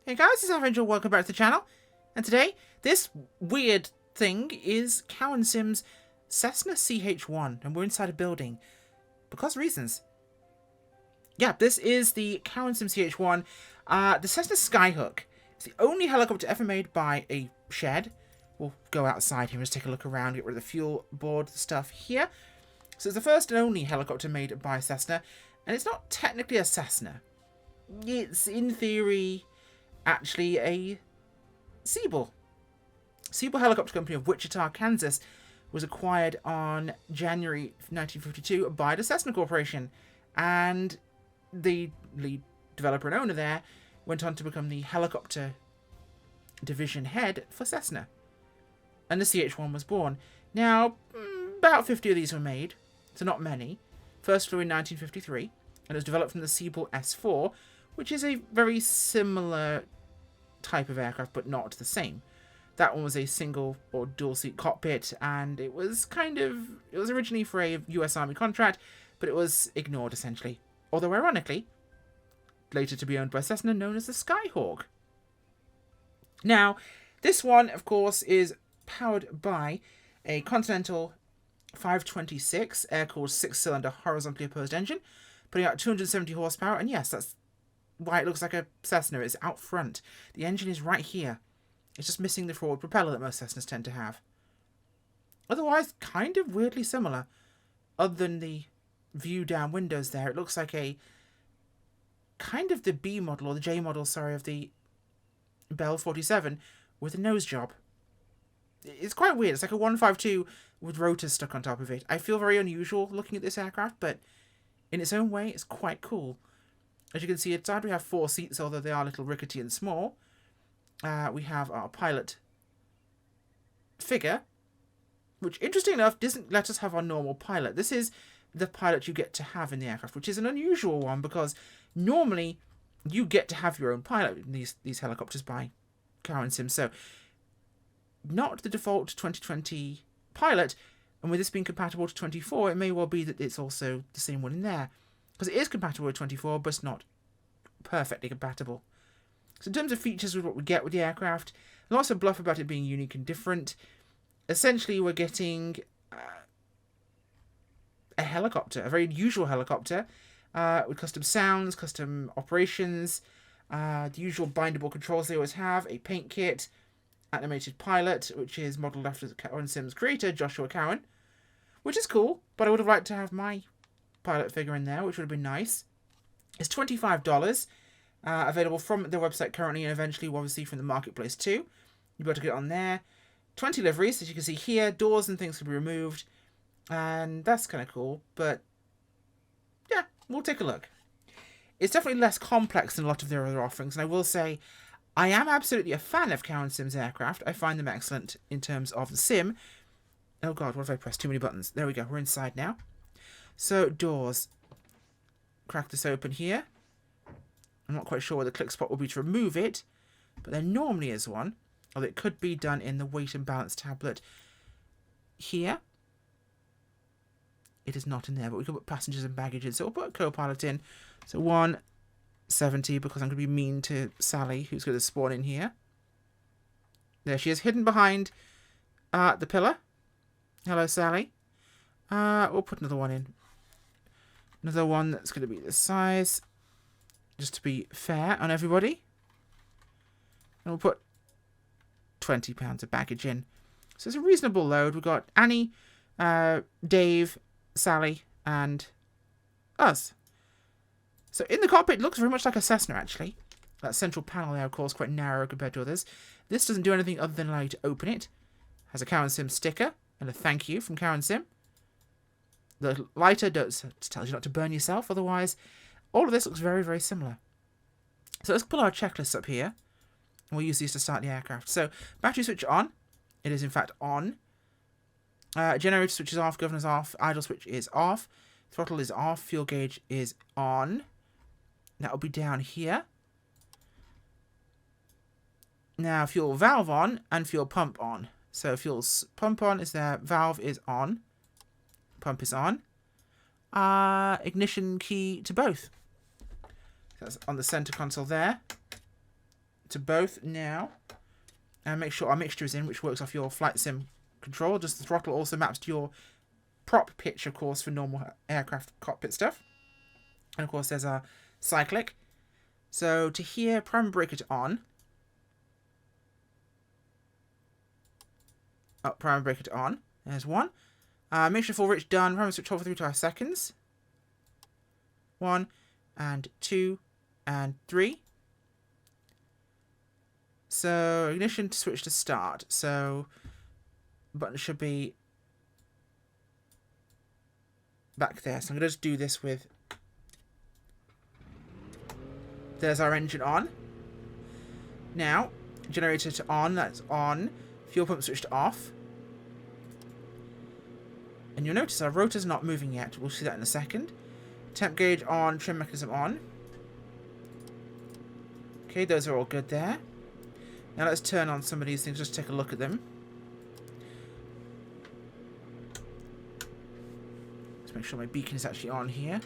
Hey guys, it's Avenger, welcome back to the channel. And today, this weird thing is Cowansim's Cessna CH1, and we're inside a building. Because reasons. Yeah, this is the Cowansim CH1. The Cessna Skyhook. It's the only helicopter ever made by a shed. We'll go outside here and just take a look around, get rid of the fuel board stuff here. So it's the first and only helicopter made by Cessna, and it's not technically a Cessna. It's, in theory, actually a Siebel. Siebel Helicopter Company of Wichita, Kansas was acquired on January 1952 by the Cessna Corporation, and the lead developer and owner there went on to become the helicopter division head for Cessna. And the CH-1 was born. Now, about 50 of these were made, so not many. First flew in 1953, and it was developed from the Siebel S4, which is a very similar type of aircraft, but not the same. That one was a single or dual seat cockpit, and it was originally for a US Army contract, but it was ignored essentially. Although ironically, later to be owned by Cessna, known as the Skyhawk. Now, this one, of course, is powered by a Continental 526 air-cooled 6-cylinder horizontally opposed engine, putting out 270 horsepower, and yes, that's why it looks like a Cessna. It's out front. The engine is right here. It's just missing the forward propeller that most Cessnas tend to have. Otherwise, kind of weirdly similar. Other than the view down windows there, it looks like a kind of the B model, or the J model, sorry, of the Bell 47 with a nose job. It's quite weird. It's like a 152 with rotors stuck on top of it. I feel very unusual looking at this aircraft, but in its own way, it's quite cool. As you can see inside, we have 4 seats, although they are a little rickety and small. We have our pilot figure, which, interesting enough, doesn't let us have our normal pilot. This is the pilot you get to have in the aircraft, which is an unusual one, because normally you get to have your own pilot in these helicopters by Cowansim. So, not the default 2020 pilot, and with this being compatible to 24, it may well be that it's also the same one in there. Because it is compatible with 24, but it's not perfectly compatible. So in terms of features with what we get with the aircraft, lots of bluff about it being unique and different. Essentially, we're getting a helicopter, a very unusual helicopter, with custom sounds, custom operations, the usual bindable controls they always have, a paint kit, animated pilot, which is modelled after Cowansim's creator, Joshua Cowan, which is cool, but I would have liked to have my pilot figure in there, which would have been nice. It's $25, available from their website currently, and eventually, obviously, from the marketplace too. You'll be able to get it on there. 20 liveries, as you can see here. Doors and things can be removed, and that's kind of cool, but yeah, we'll take a look. It's definitely less complex than a lot of their other offerings, and I will say, I am absolutely a fan of Cowansim's aircraft. I find them excellent in terms of the sim. Oh god, what if I press too many buttons? There we go, we're inside now. So, doors. Crack this open here. I'm not quite sure where the click spot will be to remove it, but there normally is one. Although it could be done in the weight and balance tablet here. It is not in there, but we can put passengers and baggage in. So we'll put a co-pilot in. So 170, because I'm going to be mean to Sally, who's going to spawn in here. There she is, hidden behind the pillar. Hello, Sally. We'll put another one in. Another one that's going to be this size, just to be fair on everybody. And we'll put 20 pounds of baggage in. So it's a reasonable load. We've got Annie, Dave, Sally, and us. So in the cockpit, it looks very much like a Cessna, actually. That central panel there, of course, quite narrow compared to others. This doesn't do anything other than allow you to open it. Has a Cowansim sticker and a thank you from Cowansim. The lighter tells you not to burn yourself, otherwise all of this looks very, very similar. So let's pull our checklists up here, and we'll use these to start the aircraft. So, battery switch on. It is in fact on. Generator switch is off, governor's off, idle switch is off, throttle is off, fuel gauge is on. That will be down here. Now, fuel valve on and fuel pump on. So, fuel pump on is there, valve is on. Pump is on. Ignition key to both. That's on the center console there. to both now. And make sure our mixture is in, which works off your flight sim control. Just the throttle also maps to your prop pitch, of course, for normal aircraft cockpit stuff. And of course, there's our cyclic. So to here, primary breaker to on. Oh, primary breaker to on. There's one. Mixture full rich done. Primary switch hold for 3 to 5 seconds. 1 and 2 and 3. So ignition to switch to start. So button should be back there. So I'm going to just do this with... There's our engine on. Now, generator to on. That's on. Fuel pump switch to off. And you'll notice our rotor's not moving yet. We'll see that in a second. Temp gauge on. Trim mechanism on. Okay, those are all good there. Now let's turn on some of these things. Just take a look at them. Let's make sure my beacon is actually on here.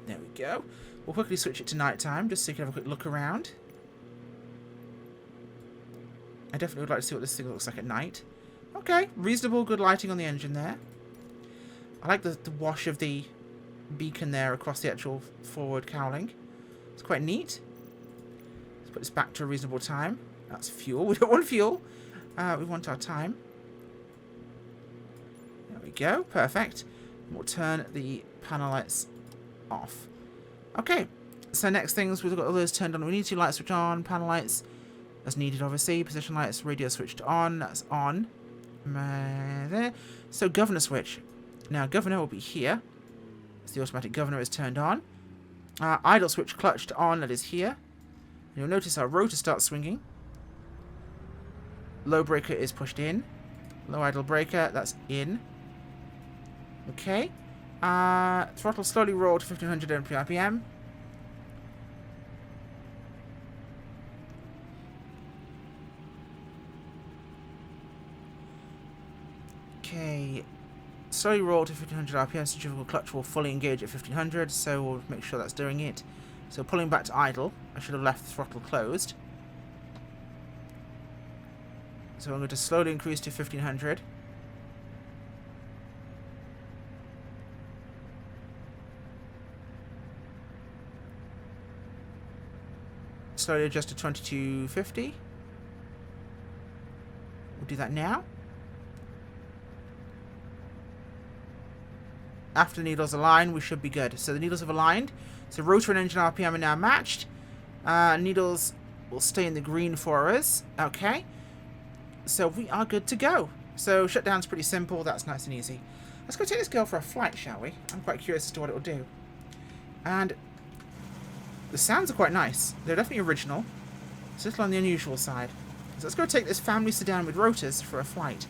There we go. We'll quickly switch it to nighttime, just so you can have a quick look around. I definitely would like to see what this thing looks like at night. Okay, reasonable, good lighting on the engine there. I like the wash of the beacon there across the actual forward cowling. It's quite neat. Let's put this back to a reasonable time. That's fuel. We don't want fuel. We want our time. There we go. Perfect. We'll turn the panel lights off. Okay. So next things, we've got all those turned on. We need to light switch on, panel lights as needed, obviously. Position lights, radio switched on. That's on. There. So governor switch. Now governor will be here. As the automatic governor is turned on. Idle switch clutched on, that is here. And you'll notice our rotor starts swinging. Low breaker is pushed in. Low idle breaker, that's in. Okay. Throttle slowly roll to 1500 RPM. Okay. Slowly roll to 1500 RPM, centrifugal clutch will fully engage at 1500, so we'll make sure that's doing it. So pulling back to idle, I should have left the throttle closed. So I'm going to slowly increase to 1500. Slowly adjust to 2250. We'll do that now. After the needles align, we should be good. So the needles have aligned. So rotor and engine RPM are now matched. Needles will stay in the green for us. Okay. So we are good to go. So shutdown's pretty simple. That's nice and easy. Let's go take this girl for a flight, shall we? I'm quite curious as to what it will do. And the sounds are quite nice. They're definitely original. It's a little on the unusual side. So let's go take this family sedan with rotors for a flight.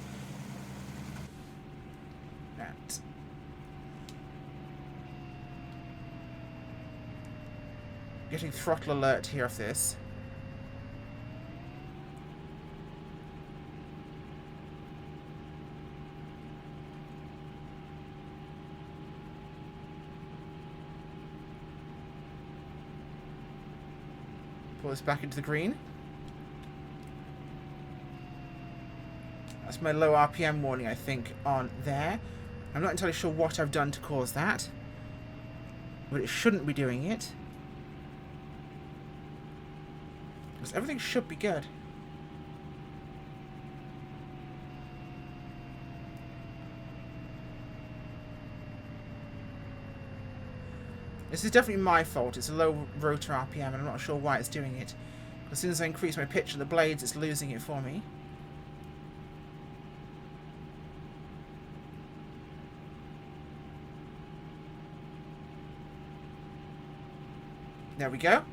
Getting throttle alert here of this. Pull this back into the green. That's my low RPM warning, I think, on there. I'm not entirely sure what I've done to cause that, but it shouldn't be doing it. Everything should be good. This is definitely my fault. It's a low rotor RPM and I'm not sure why it's doing it. As soon as I increase my pitch of the blades, it's losing it for me. There we go.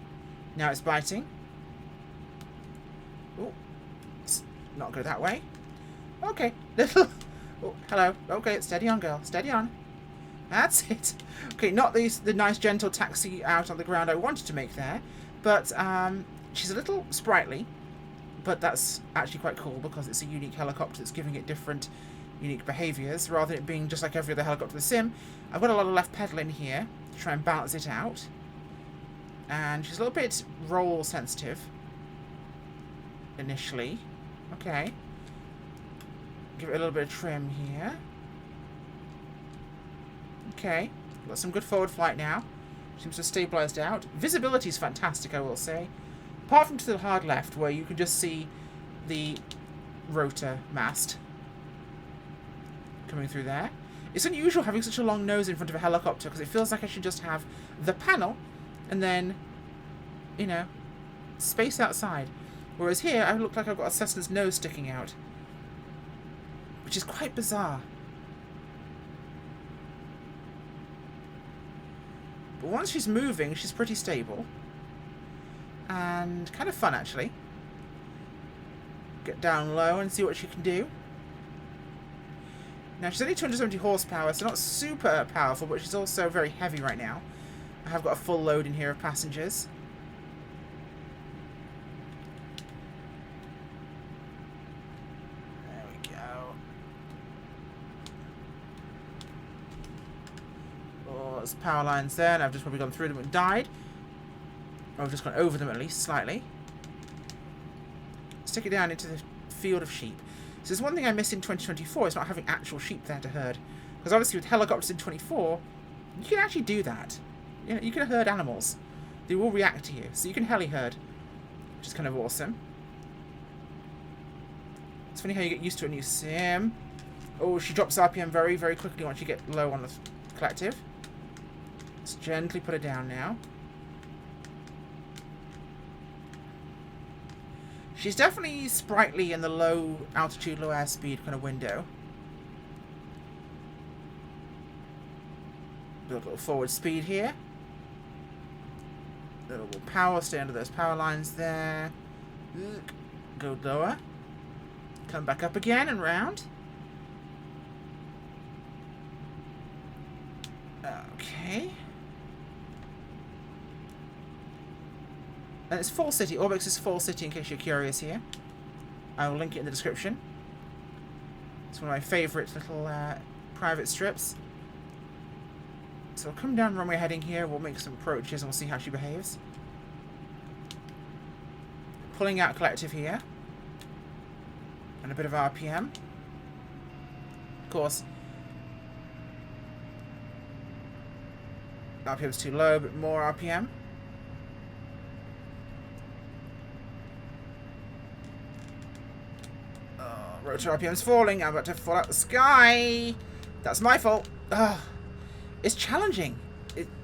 Now it's biting. Oh, let's not go that way. Okay, little. Oh, hello. Okay, steady on, girl. Steady on. That's it. Okay, not the nice gentle taxi out on the ground I wanted to make there, but she's a little sprightly, but that's actually quite cool because it's a unique helicopter that's giving it different unique behaviours rather than it being just like every other helicopter in the sim. I've got a lot of left pedal in here to try and balance it out. And she's a little bit roll sensitive. Initially. Okay. Give it a little bit of trim here. Okay. Got some good forward flight now. Seems to have stabilised out. Visibility is fantastic, I will say. Apart from to the hard left, where you can just see the rotor mast coming through there. It's unusual having such a long nose in front of a helicopter, because it feels like I should just have the panel and then, you know, space outside. Whereas here, I look like I've got a Cessna's nose sticking out, which is quite bizarre. But once she's moving, she's pretty stable. And kind of fun, actually. Get down low and see what she can do. Now, she's only 270 horsepower, so not super powerful, but she's also very heavy right now. I have got a full load in here of passengers. There we go. Oh, there's power lines there, and I've just probably gone through them and died. Or I've just gone over them at least, slightly. Stick it down into the field of sheep. So there's one thing I miss in 2024, is not having actual sheep there to herd. Because obviously with helicopters in 24, you can actually do that. You know, you can herd animals. They will react to you. So you can heli-herd, which is kind of awesome. It's funny how you get used to a new sim. Oh, she drops RPM very, very quickly once you get low on the collective. Let's gently put her down now. She's definitely sprightly in the low altitude, low airspeed kind of window. Build a little forward speed here. A little power, stay under those power lines there. Go lower. Come back up again and round. Okay. And it's Fall City. Orbix is Fall City, in case you're curious here. I will link it in the description. It's one of my favourite little private strips. So we'll come down runway heading here. We'll make some approaches and we'll see how she behaves. Pulling out collective here. And a bit of RPM. Of course, RPM's too low, but more RPM. Rotor RPM's falling. I'm about to fall out the sky. That's my fault. Ugh. It's challenging.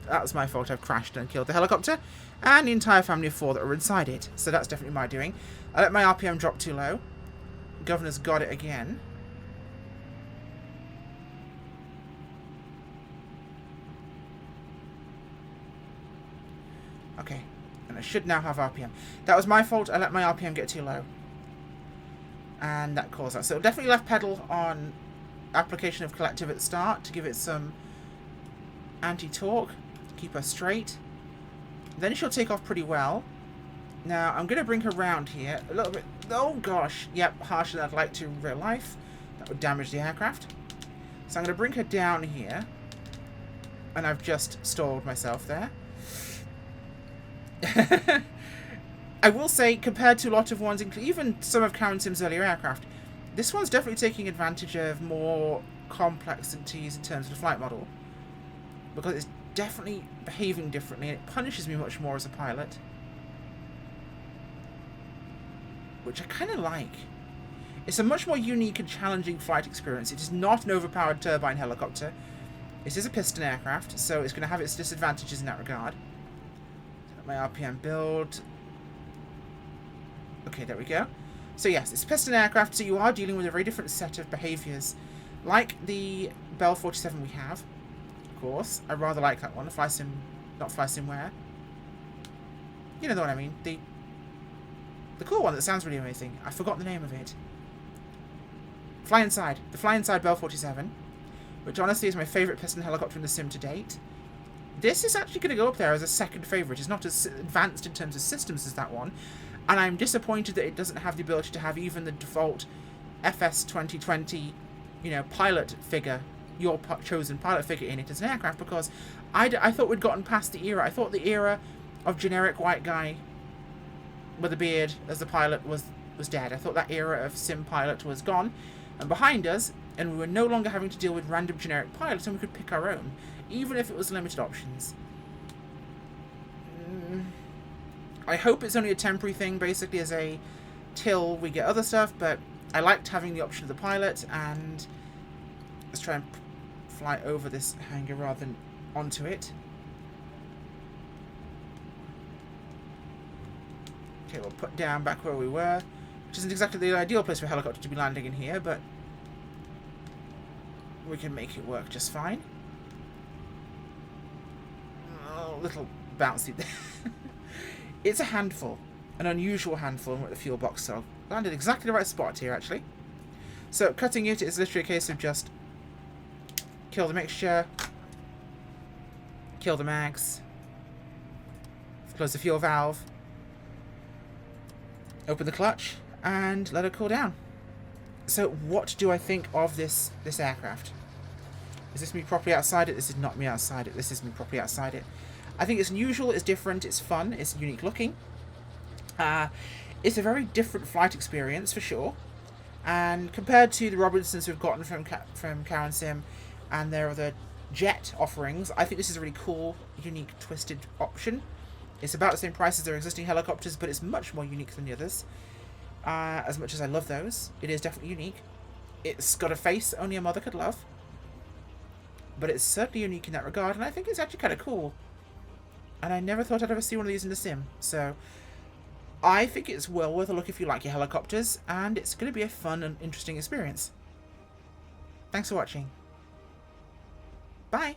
That was my fault. I've crashed and killed the helicopter and the entire family of 4 that were inside it. So that's definitely my doing. I let my RPM drop too low. Governor's got it again. Okay. And I should now have RPM. That was my fault. I let my RPM get too low. And that caused that. So definitely left pedal on application of collective at the start to give it some anti-torque, keep her straight. Then she'll take off pretty well. Now I'm going to bring her round here a little bit. Oh gosh, yep, harsher than I'd like to in real life. That would damage the aircraft. So I'm going to bring her down here. And I've just stalled myself there. I will say, compared to a lot of ones, even some of Cowansim's earlier aircraft, this one's definitely taking advantage of more complexities in terms of the flight model. Because it's definitely behaving differently, and it punishes me much more as a pilot. Which I kind of like. It's a much more unique and challenging flight experience. It is not an overpowered turbine helicopter. This is a piston aircraft, so it's going to have its disadvantages in that regard. Let my RPM build. Okay, there we go. So yes, it's a piston aircraft, so you are dealing with a very different set of behaviours. Like the Bell 47 we have, of course. I rather like that one, the fly sim, not fly simware. You know what I mean. The cool one that sounds really amazing. I forgot the name of it. Fly Inside. The Fly Inside Bell 47, which honestly is my favourite piston helicopter in the sim to date. This is actually going to go up there as a second favourite. It's not as advanced in terms of systems as that one. And I'm disappointed that it doesn't have the ability to have even the default FS 2020, you know, pilot figure, your chosen pilot figure in it as an aircraft, because I thought we'd gotten past the era. I thought the era of generic white guy with a beard as the pilot was dead. I thought that era of sim pilot was gone and behind us, and we were no longer having to deal with random generic pilots, and we could pick our own, even if it was limited options. I hope it's only a temporary thing, basically as a till we get other stuff, but I liked having the option of the pilot, and let's try and fly over this hangar rather than onto it. Okay, we'll put down back where we were, which isn't exactly the ideal place for a helicopter to be landing in here, but we can make it work just fine. Oh, a little bouncy there. It's a handful, an unusual handful, and we're at the fuel box, so landed exactly the right spot here, actually. So cutting it is literally a case of just kill the mixture, kill the mags, close the fuel valve, open the clutch, and let it cool down. So what do I think of this aircraft? Is this me properly outside it? This is not me outside it. This is me properly outside it. I think it's unusual, it's different, it's fun, it's unique looking. It's a very different flight experience for sure. And compared to the Robinsons we've gotten from Cowansim and their other jet offerings, I think this is a really cool, unique, twisted option. It's about the same price as their existing helicopters, but it's much more unique than the others. As much as I love those, it is definitely unique. It's got a face only a mother could love. But it's certainly unique in that regard, and I think it's actually kind of cool. And I never thought I'd ever see one of these in the sim. So I think it's well worth a look if you like your helicopters, and it's going to be a fun and interesting experience. Thanks for watching. Bye!